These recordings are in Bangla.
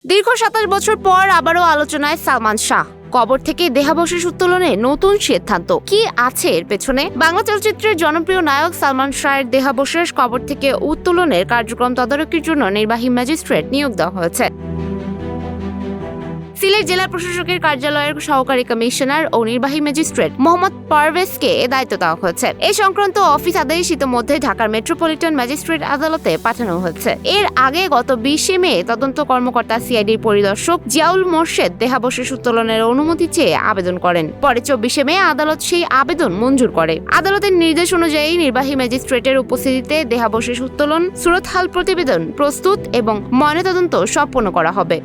দীর্ঘ ২৭ বছর পর আবারও আলোচনায় সালমান শাহ। কবর থেকে দেহাবশেষ উত্তোলনে নতুন সিদ্ধান্ত কি আছে এর পেছনে? বাংলা চলচ্চিত্রের জনপ্রিয় নায়ক সালমান শাহের দেহাবশেষ কবর থেকে উত্তোলনের কার্যক্রম তদারকির জন্য নির্বাহী ম্যাজিস্ট্রেট নিয়োগ দেওয়া হয়েছে। সিলেট জেলা প্রশাসকের কার্যালয়ের সহকারী কমিশনার ও নির্বাহী ম্যাজিস্ট্রেট মোহাম্মদ পারভেজকে দায়িত্ব দেওয়া হয়েছে। এই সংক্রান্ত অফিস আদেশ ইতিমধ্যে ঢাকার মেট্রোপলিটন ম্যাজিস্ট্রেট আদালতে পাঠানো হয়েছে। এর আগে গত ২০ মে তদন্ত কর্মকর্তা সিআইডির পরিদর্শক জিয়াউল মোর্শেদ দেহাবশেষ উত্তোলনের অনুমতি চেয়ে আবেদন করেন। পরে ২৪ মে আদালত সেই আবেদন মঞ্জুর করে। আদালতের নির্দেশ অনুযায়ী নির্বাহী ম্যাজিস্ট্রেটের উপস্থিতিতে দেহাবশেষ উত্তোলন, সুরতহাল প্রতিবেদন প্রস্তুত এবং ময়নাতদন্ত সম্পন্ন করা হবে।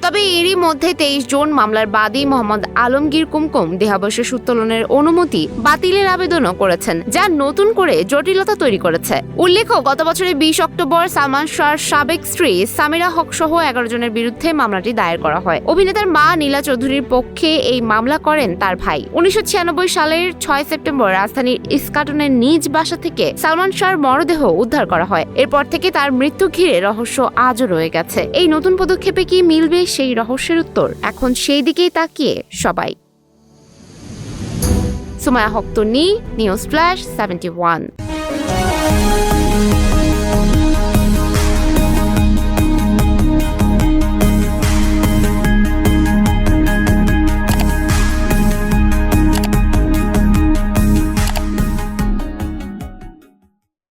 তবে এরই মধ্যে ২৩ জুন মামলার বাদী মোহাম্মদ আলমগীর কুমকুম দেহাবশেষ উত্তোলনের অনুমতি বাতিলের আবেদনও করেছেন, যা নতুন করে জটিলতা তৈরি করেছে। উল্লেখ্য, গত বছরের ২০ অক্টোবর সালমান শাহর সাবেক স্ত্রী সামিরা হক সহ ১১ জনের বিরুদ্ধে মামলাটি দায়ের করা হয়। অভিনেতার মা নীলা চৌধুরীর পক্ষে এই মামলা করেন তার ভাই। ১৯৯৬ সালের ৬ সেপ্টেম্বর রাজধানীর ইস্কাটনের নিজ বাসা থেকে সালমান শাহর মরদেহ উদ্ধার করা হয়। এরপর থেকে তার মৃত্যু ঘিরে রহস্য আজও রয়ে গেছে। এই নতুন পদক্ষেপে কি মিলবে সেই রহস্যের উত্তর? এখন সেই দিকেই তাকিয়ে সবাই। সুমায়া হক তন্নি, নিউজ ফ্ল্যাশ 71।